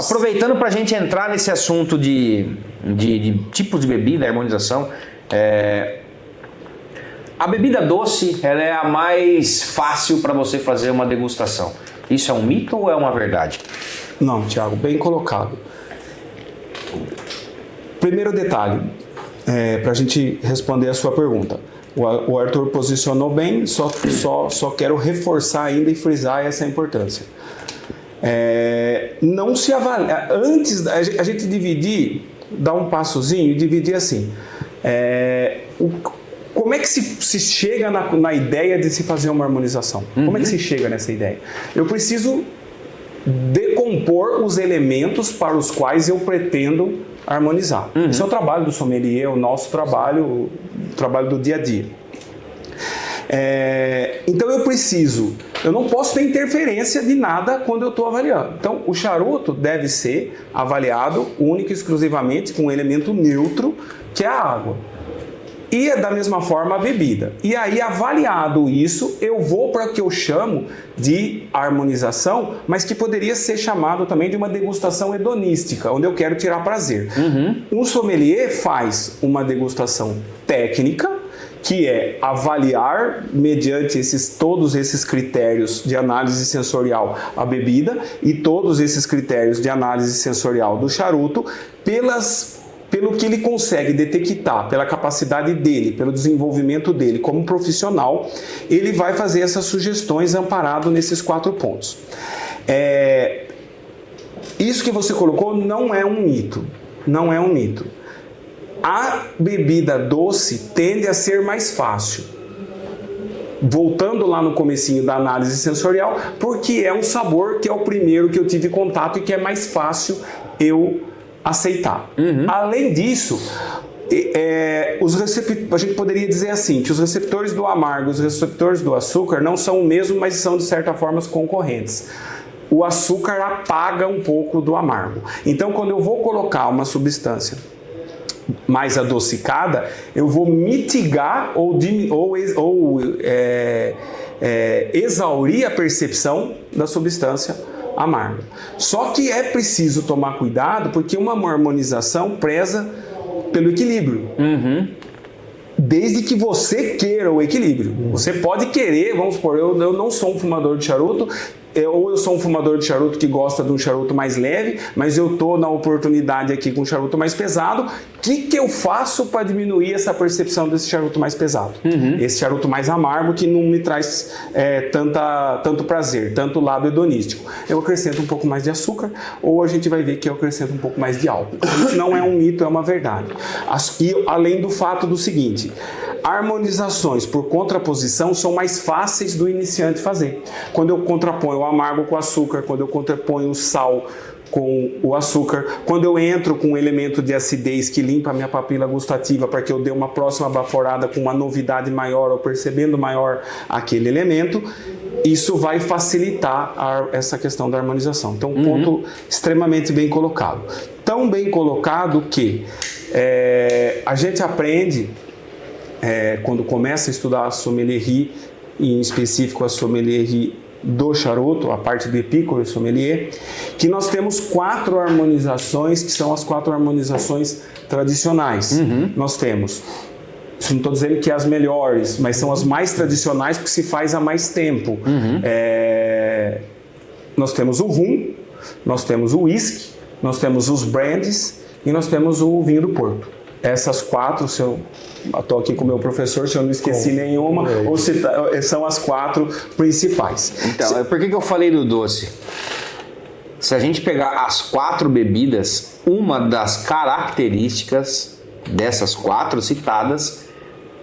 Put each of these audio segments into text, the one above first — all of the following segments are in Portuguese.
Aproveitando para a gente entrar nesse assunto de tipos de bebida, harmonização, a bebida doce ela é a mais fácil para você fazer uma degustação. Isso é um mito ou é uma verdade? Não, Thiago, bem colocado. Primeiro detalhe, para a gente responder a sua pergunta. O Arthur posicionou bem, só quero reforçar ainda e frisar essa importância. Não se avalia. Antes a gente dividir, dar um passozinho e dividir assim. Como é que se chega na ideia de se fazer uma harmonização? Como é que se chega nessa ideia? Eu preciso decompor os elementos para os quais eu pretendo harmonizar. Esse é o trabalho do sommelier, o nosso trabalho, o trabalho do dia a dia. Então eu não posso ter interferência de nada quando eu estou avaliando. Então o charuto deve ser avaliado única e exclusivamente com um elemento neutro, que é a água. E da mesma forma a bebida. E aí, avaliado isso, eu vou para o que eu chamo de harmonização, mas que poderia ser chamado também de uma degustação hedonística, onde eu quero tirar prazer. Um sommelier faz uma degustação técnica, que é avaliar, mediante todos esses critérios de análise sensorial, a bebida e todos esses critérios de análise sensorial do charuto, pelo que ele consegue detectar, pela capacidade dele, pelo desenvolvimento dele como profissional, ele vai fazer essas sugestões amparado nesses 4 pontos. Isso que você colocou não é um mito. Não é um mito. A bebida doce tende a ser mais fácil. Voltando lá no comecinho da análise sensorial, porque é um sabor que é o primeiro que eu tive contato e que é mais fácil eu aceitar. Além disso, a gente poderia dizer assim, que os receptores do amargo e os receptores do açúcar não são o mesmo, mas são de certa forma concorrentes. O açúcar apaga um pouco do amargo. Então, quando eu vou colocar uma substância mais adocicada, eu vou mitigar ou exaurir a percepção da substância amarga. Só que é preciso tomar cuidado, porque uma harmonização preza pelo equilíbrio. Desde que você queira o equilíbrio. Você pode querer, vamos supor, eu não sou um fumador de charuto, ou eu sou um fumador de charuto que gosta de um charuto mais leve, mas eu estou na oportunidade aqui com um charuto mais pesado. O que eu faço para diminuir essa percepção desse charuto mais pesado? Esse charuto mais amargo que não me traz tanto prazer, tanto lado hedonístico. Eu acrescento um pouco mais de açúcar, ou a gente vai ver que eu acrescento um pouco mais de álcool. Isso não é um mito, é uma verdade. E além do fato do seguinte, harmonizações por contraposição são mais fáceis do iniciante fazer. Quando eu contraponho o amargo com o açúcar, quando eu contraponho o sal com o açúcar, quando eu entro com um elemento de acidez que limpa a minha papila gustativa para que eu dê uma próxima baforada com uma novidade maior ou percebendo maior aquele elemento, isso vai facilitar essa questão da harmonização. Então, um ponto extremamente bem colocado. Tão bem colocado que a gente aprende, quando começa a estudar a sommelierie, em específico a sommelierie do charuto, a parte do epícore sommelier, que nós temos 4 harmonizações, que são as 4 harmonizações tradicionais. Nós temos, isso não estou dizendo que é as melhores, mas são as mais tradicionais porque se faz há mais tempo. Nós temos o rum, nós temos o whisky, nós temos os brandies e nós temos o vinho do Porto. Essas 4, se eu estou aqui com o meu professor, se eu não esqueci nenhuma, ou são as 4 principais. Então, por que eu falei do doce? Se a gente pegar as 4 bebidas, uma das características dessas 4 citadas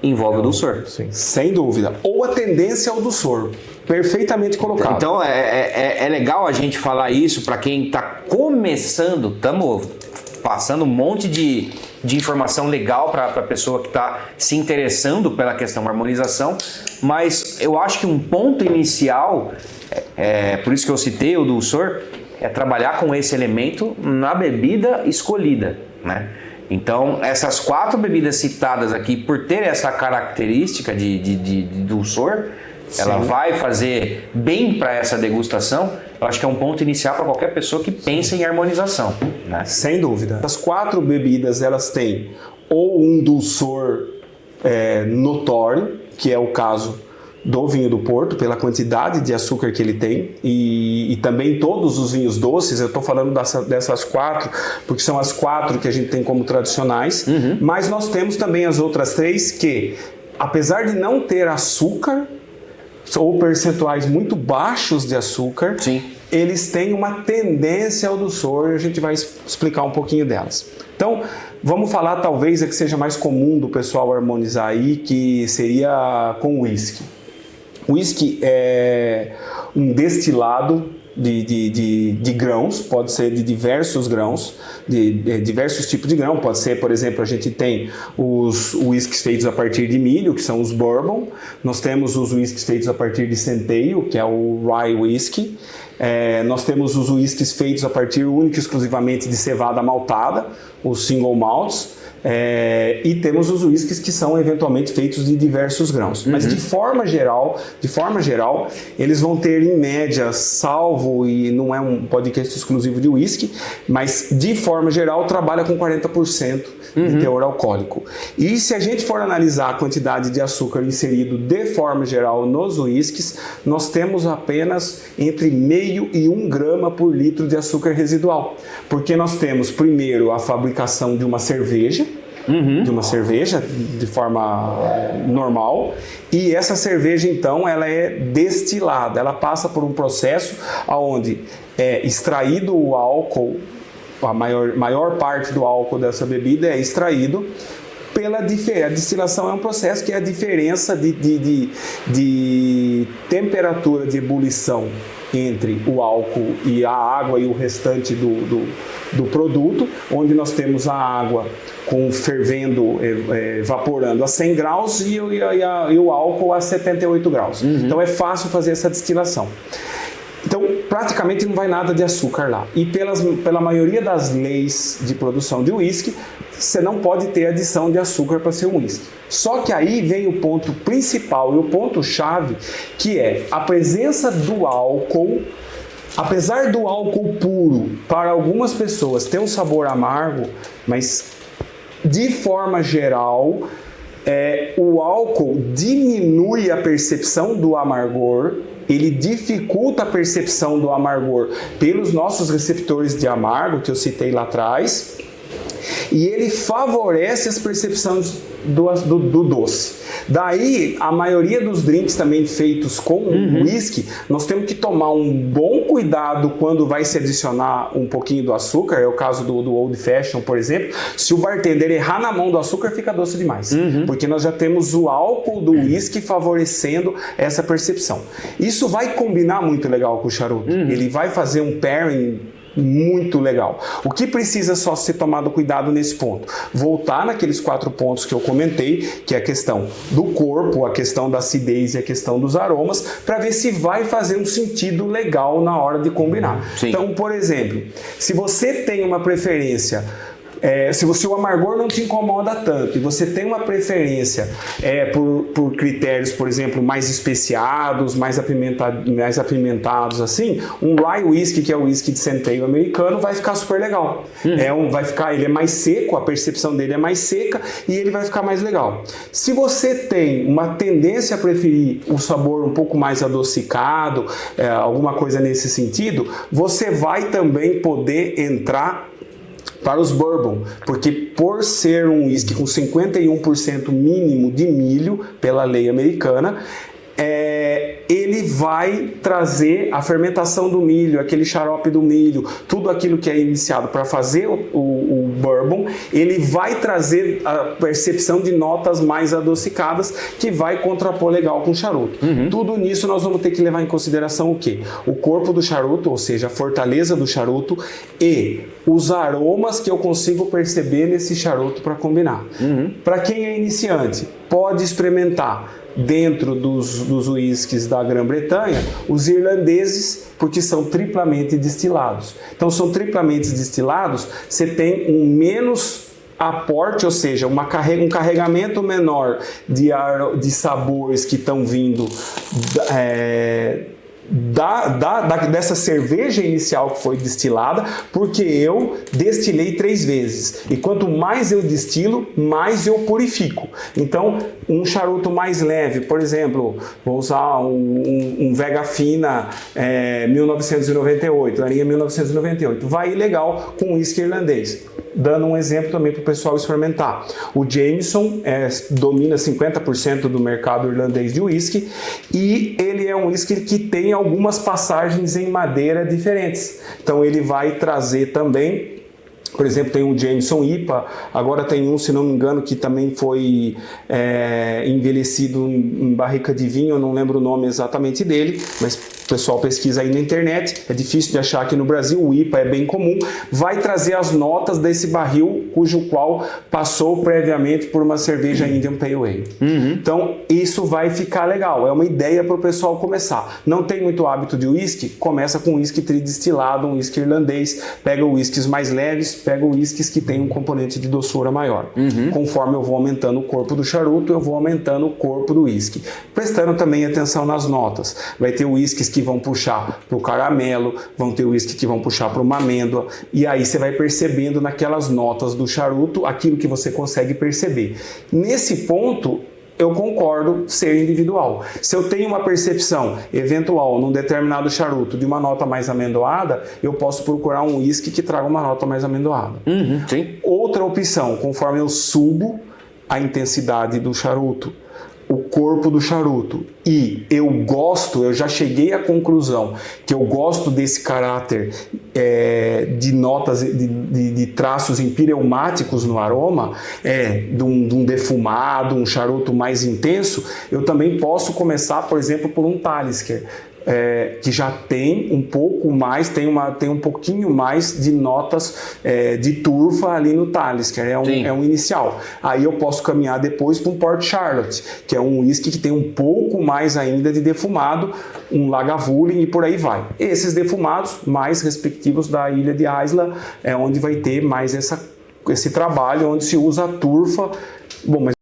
envolve o dulçor. Sim. Sem dúvida. Ou a tendência ao dulçor. Perfeitamente colocado. Então, é legal a gente falar isso para quem está começando. Estamos passando um monte de informação legal para a pessoa que está se interessando pela questão da harmonização, mas eu acho que um ponto inicial, por isso que eu citei o dulçor, é trabalhar com esse elemento na bebida escolhida, né? Então, essas 4 bebidas citadas aqui, por ter essa característica de dulçor, ela vai fazer bem para essa degustação, eu acho que é um ponto inicial para qualquer pessoa que pensa em harmonização, né? Sem dúvida. As 4 bebidas, elas têm ou um dulçor notório, que é o caso do vinho do Porto, pela quantidade de açúcar que ele tem, e também todos os vinhos doces. Eu estou falando dessas 4, porque são as 4 que a gente tem como tradicionais, mas nós temos também as outras 3 que, apesar de não ter açúcar, ou percentuais muito baixos de açúcar, sim, eles têm uma tendência ao dulçor, e a gente vai explicar um pouquinho delas. Então, vamos falar talvez a que seja mais comum do pessoal harmonizar aí, que seria com uísque. O uísque é um destilado de grãos, pode ser de diversos grãos, de diversos tipos de grão. Pode ser, por exemplo, a gente tem os uísques feitos a partir de milho, que são os bourbon. Nós temos os uísques feitos a partir de centeio, que é o rye whisky. Nós temos os uísques feitos a partir única e exclusivamente de cevada maltada, os single malts. E temos os uísques que são eventualmente feitos de diversos grãos. Mas de forma geral, eles vão ter em média, salvo, e não é um podcast exclusivo de uísque, mas de forma geral trabalha com 40% de teor alcoólico. E se a gente for analisar a quantidade de açúcar inserido de forma geral nos uísques, nós temos apenas entre 0,5 e 1 grama por litro de açúcar residual. Porque nós temos primeiro a fabricação de uma cerveja, de forma normal, e essa cerveja então ela é destilada, ela passa por um processo onde é extraído o álcool, a maior parte do álcool dessa bebida é extraído pela diferença. A destilação é um processo que é a diferença de temperatura de ebulição entre o álcool e a água e o restante do produto, onde nós temos a água fervendo, evaporando a 100 graus e o álcool a 78 graus. Então é fácil fazer essa destilação. Então, praticamente não vai nada de açúcar lá. E pela maioria das leis de produção de uísque, você não pode ter adição de açúcar para ser um uísque. Só que aí vem o ponto principal e o ponto-chave, que é a presença do álcool. Apesar do álcool puro, para algumas pessoas, ter um sabor amargo, mas de forma geral, o álcool diminui a percepção do amargor, ele dificulta a percepção do amargor pelos nossos receptores de amargo, que eu citei lá atrás, e ele favorece as percepções do doce. Daí, a maioria dos drinks também feitos com whisky, nós temos que tomar um bom cuidado quando vai se adicionar um pouquinho do açúcar. É o caso do Old Fashion, por exemplo. Se o bartender errar na mão do açúcar, fica doce demais. Porque nós já temos o álcool do whisky favorecendo essa percepção. Isso vai combinar muito legal com o charuto. Ele vai fazer um pairing muito legal. O que precisa só ser tomado cuidado nesse ponto? Voltar naqueles 4 pontos que eu comentei, que é a questão do corpo, a questão da acidez e a questão dos aromas, para ver se vai fazer um sentido legal na hora de combinar. Sim. Então, por exemplo, se você tem uma preferência, se o amargor não te incomoda tanto e você tem uma preferência por critérios, por exemplo, mais especiados, mais apimentados, assim, um rye whisky, que é o whisky de centeio americano, vai ficar super legal. Ele é mais seco, a percepção dele é mais seca e ele vai ficar mais legal. Se você tem uma tendência a preferir o sabor um pouco mais adocicado, alguma coisa nesse sentido, você vai também poder entrar para os bourbon, porque por ser um whisky com 51% mínimo de milho pela lei americana, ele vai trazer a fermentação do milho, aquele xarope do milho, tudo aquilo que é iniciado para fazer o bourbon, ele vai trazer a percepção de notas mais adocicadas, que vai contrapor legal com o charuto. Tudo nisso nós vamos ter que levar em consideração o quê? O corpo do charuto, ou seja, a fortaleza do charuto e os aromas que eu consigo perceber nesse charuto para combinar. Para quem é iniciante, pode experimentar dentro dos uísques da Grã-Bretanha, os irlandeses, porque são triplamente destilados. Então, são triplamente destilados, você tem um menos aporte, ou seja, um carregamento menor de sabores que estão vindo dessa cerveja inicial que foi destilada, porque eu destilei 3 vezes. E quanto mais eu destilo, mais eu purifico. Então, um charuto mais leve, por exemplo, vou usar um Vega Fina 1998, a linha 1998, vai legal com uísque irlandês. Dando um exemplo também para o pessoal experimentar. O Jameson domina 50% do mercado irlandês de uísque e ele é um uísque que tem algumas passagens em madeira diferentes. Então ele vai trazer também, por exemplo, tem um Jameson IPA, agora tem um, se não me engano, que também foi envelhecido em barrica de vinho, eu não lembro o nome exatamente dele, mas o pessoal pesquisa aí na internet, é difícil de achar aqui no Brasil, o IPA é bem comum, vai trazer as notas desse barril cujo qual passou previamente por uma cerveja Indian Pale Ale. Então isso vai ficar legal, é uma ideia para o pessoal começar. Não tem muito hábito de uísque? Começa com uísque tridestilado, um uísque irlandês, pega uísques mais leves, pega uísques que tem um componente de doçura maior. Conforme eu vou aumentando o corpo do charuto, eu vou aumentando o corpo do uísque. Prestando também atenção nas notas. Vai ter uísques que vão puxar para o caramelo, vão ter uísque que vão puxar para uma amêndoa, e aí você vai percebendo naquelas notas do charuto aquilo que você consegue perceber. Nesse ponto, eu concordo ser individual. Se eu tenho uma percepção eventual num determinado charuto de uma nota mais amendoada, eu posso procurar um uísque que traga uma nota mais amendoada. Sim. Outra opção, conforme eu subo a intensidade do charuto, o corpo do charuto, e eu já cheguei à conclusão que eu gosto desse caráter de notas, de traços empireumáticos no aroma, de um defumado, um charuto mais intenso, eu também posso começar, por exemplo, por um Talisker, que já tem um pouco mais, tem um pouquinho mais de notas de turfa ali no Talisker, é um inicial. Aí eu posso caminhar depois para um Port Charlotte, que é um whisky que tem um pouco mais ainda de defumado, um Lagavulin e por aí vai. Esses defumados mais respectivos da ilha de Islay é onde vai ter mais esse trabalho, onde se usa a turfa. Bom, mas